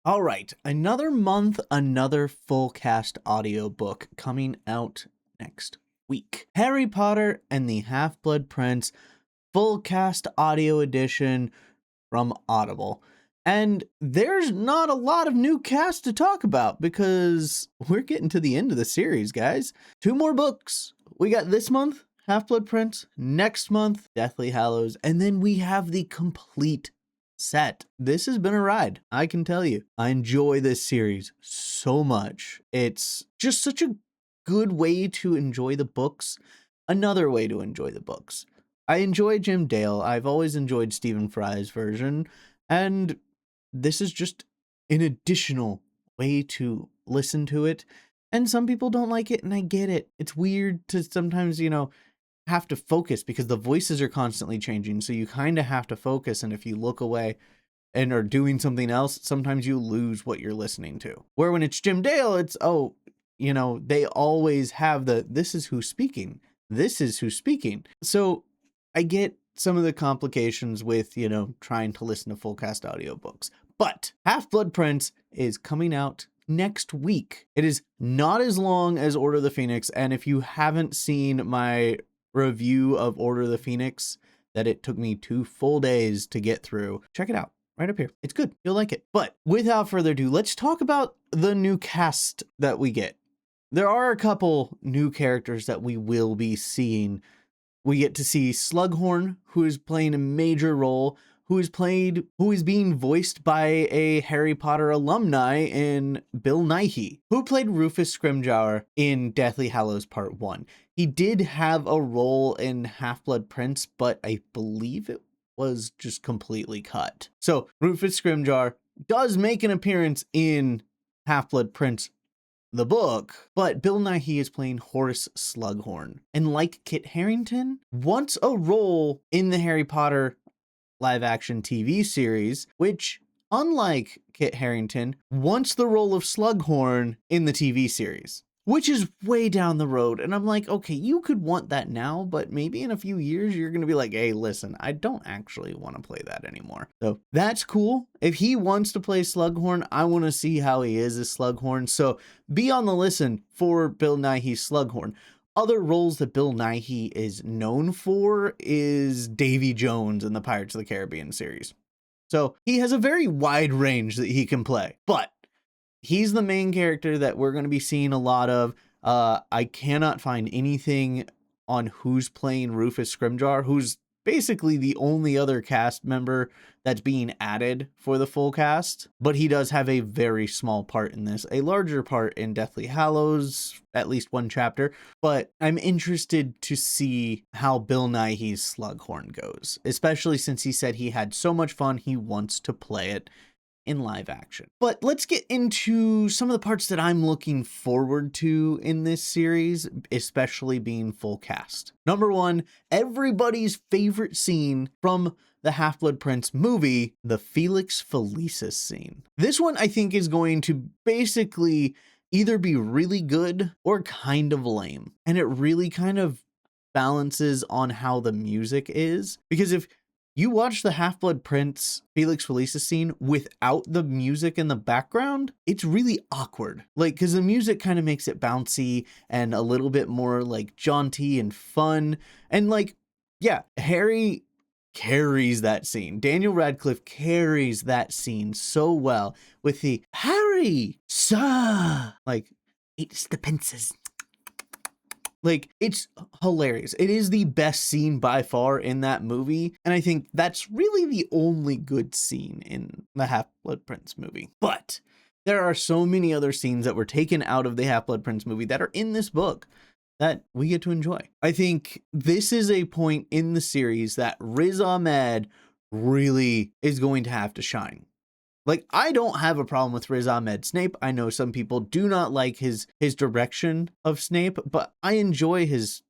All right, another month, another full cast audiobook coming out next week. Harry Potter and the Half-Blood Prince full cast audio edition from Audible. And there's not a lot of new cast to talk about because we're getting to the end of the series, guys. 2 more books. We got this month, Half-Blood Prince, next month, Deathly Hallows, and then we have the complete set. This has been a ride, I can tell you. I enjoy this series so much. It's just such a good way to enjoy the books. Another way to enjoy the books. I enjoy Jim Dale. I've always enjoyed Stephen Fry's version, and this is just an additional way to listen to it. And some people don't like it, and I get it. It's weird to sometimes, have to focus because the voices are constantly changing, so you kind of have to focus, and if you look away and are doing something else, sometimes you lose what you're listening to. Where when it's Jim Dale, it's, they always have this is who's speaking. This is who's speaking. So I get some of the complications with, trying to listen to full cast audiobooks. But Half-Blood Prince is coming out next week. It is not as long as Order of the Phoenix, and if you haven't seen my review of Order of the Phoenix that it took me 2 full days to get through, check it out right up here. It's good. You'll like it. But without further ado, let's talk about the new cast that we get. There are a couple new characters that we will be seeing. We get to see Slughorn, who is playing a major role, who is being voiced by a Harry Potter alumni in Bill Nighy, who played Rufus Scrimgeour in Deathly Hallows Part 1. He did have a role in Half-Blood Prince, but I believe it was just completely cut. So Rufus Scrimgeour does make an appearance in Half-Blood Prince, the book, but Bill Nighy is playing Horace Slughorn. And like Kit Harington, wants a role in the Harry Potter live-action TV series, which, unlike Kit Harington, wants the role of Slughorn in the TV series, which is way down the road. And I'm like, okay, you could want that now, but maybe in a few years, you're going to be like, hey, listen, I don't actually want to play that anymore. So that's cool. If he wants to play Slughorn, I want to see how he is as Slughorn. So be on the listen for Bill Nighy's Slughorn. Other roles that Bill Nighy is known for is Davy Jones in the Pirates of the Caribbean series. So he has a very wide range that he can play, but he's the main character that we're going to be seeing a lot of. I cannot find anything on who's playing Rufus Scrimgeour, who's basically the only other cast member that's being added for the full cast, but he does have a very small part in this, a larger part in Deathly Hallows, at least 1 chapter, but I'm interested to see how Bill Nighy's Slughorn goes, especially since he said he had so much fun, he wants to play it in live action. But let's get into some of the parts that I'm looking forward to in this series, especially being full cast. Number 1, everybody's favorite scene from the Half-Blood Prince movie, the Felix Felicis scene. This one I think is going to basically either be really good or kind of lame. And it really kind of balances on how the music is, because if you watch the Half-Blood Prince Felix Felicis scene without the music in the background, it's really awkward. Like, because the music kind of makes it bouncy and a little bit more like jaunty and fun. And like, yeah, Harry carries that scene. Daniel Radcliffe carries that scene so well with the Harry, sir, like, it's the princess. Like, it's hilarious. It is the best scene by far in that movie. And I think that's really the only good scene in the Half-Blood Prince movie. But there are so many other scenes that were taken out of the Half-Blood Prince movie that are in this book that we get to enjoy. I think this is a point in the series that Riz Ahmed really is going to have to shine. Like, I don't have a problem with Riz Ahmed Snape. I know some people do not like his direction of Snape, but I enjoy his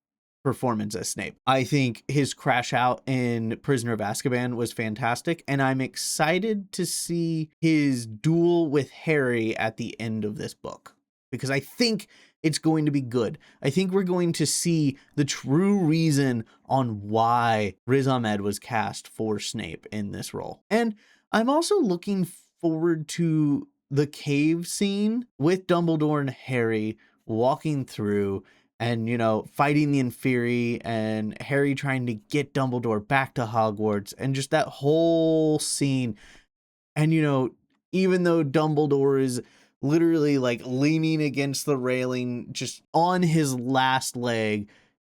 performance as Snape. I think his crash out in Prisoner of Azkaban was fantastic, and I'm excited to see his duel with Harry at the end of this book, because I think it's going to be good. I think we're going to see the true reason on why Riz Ahmed was cast for Snape in this role. And I'm also looking forward to the cave scene with Dumbledore and Harry walking through and, you know, fighting the Inferi and Harry trying to get Dumbledore back to Hogwarts and just that whole scene. And, you know, even though Dumbledore is literally like leaning against the railing, just on his last leg,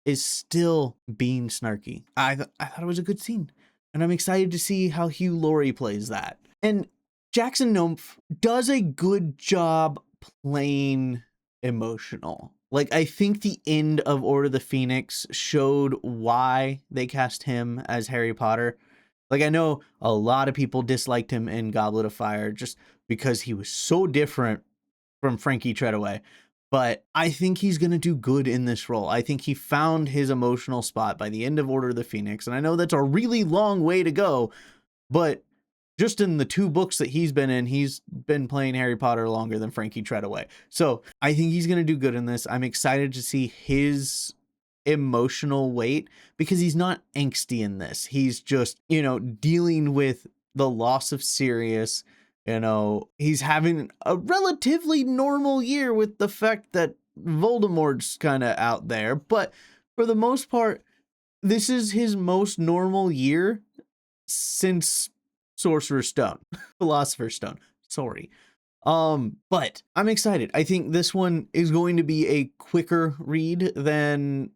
is still being snarky. I thought it was a good scene. And I'm excited to see how Hugh Laurie plays that. And Jackson Nomph does a good job playing emotional. Like, I think the end of Order of the Phoenix showed why they cast him as Harry Potter. Like, I know a lot of people disliked him in Goblet of Fire just because he was so different from Frankie Treadaway. But I think he's going to do good in this role. I think he found his emotional spot by the end of Order of the Phoenix. And I know that's a really long way to go, but just in the 2 books that he's been in, he's been playing Harry Potter longer than Frankie Treadaway. So I think he's going to do good in this. I'm excited to see his emotional weight because he's not angsty in this. He's just, you know, dealing with the loss of Sirius. You know, he's having a relatively normal year with the fact that Voldemort's kind of out there. But for the most part, this is his most normal year since Sorcerer's Stone, Philosopher's Stone. Sorry. But I'm excited. I think this one is going to be a quicker read than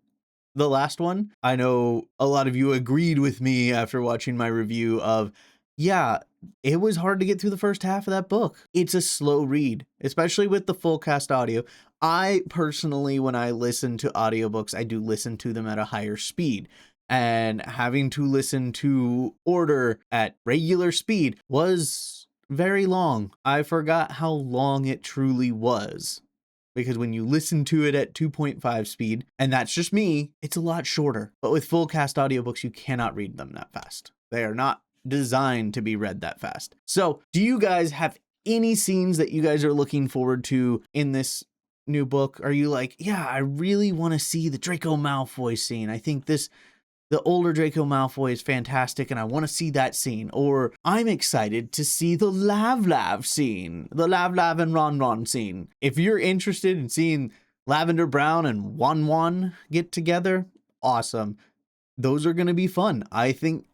the last one. I know a lot of you agreed with me after watching my review of, yeah, it was hard to get through the first half of that book. It's a slow read, especially with the full cast audio. I personally, when I listen to audiobooks, I do listen to them at a higher speed. And having to listen to Order at regular speed was very long. I forgot how long it truly was. Because when you listen to it at 2.5 speed, and that's just me, it's a lot shorter. But with full cast audiobooks, you cannot read them that fast. They are not designed to be read that fast. So, do you guys have any scenes that you guys are looking forward to in this new book? Are you like, yeah, I really want to see the Draco Malfoy scene. I think the older Draco Malfoy is fantastic and I want to see that scene. Or I'm excited to see the Lav scene, the Lav and Ron scene. If you're interested in seeing Lavender Brown and Wan get together, awesome. Those are going to be fun. I think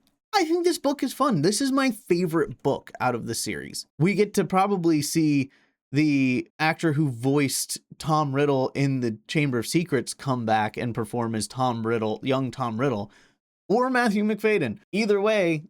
this book is fun. This is my favorite book out of the series. We get to probably see the actor who voiced Tom Riddle in the Chamber of Secrets come back and perform as Tom Riddle, young Tom Riddle, or Matthew Macfadyen. Either way,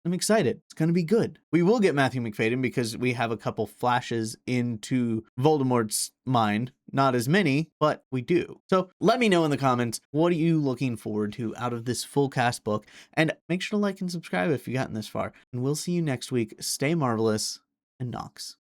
I'm excited. It's going to be good. We will get Matthew Macfadyen because we have a couple flashes into Voldemort's mind. Not as many, but we do. So let me know in the comments, what are you looking forward to out of this full cast book? And make sure to like and subscribe if you've gotten this far. And we'll see you next week. Stay marvelous and Nox.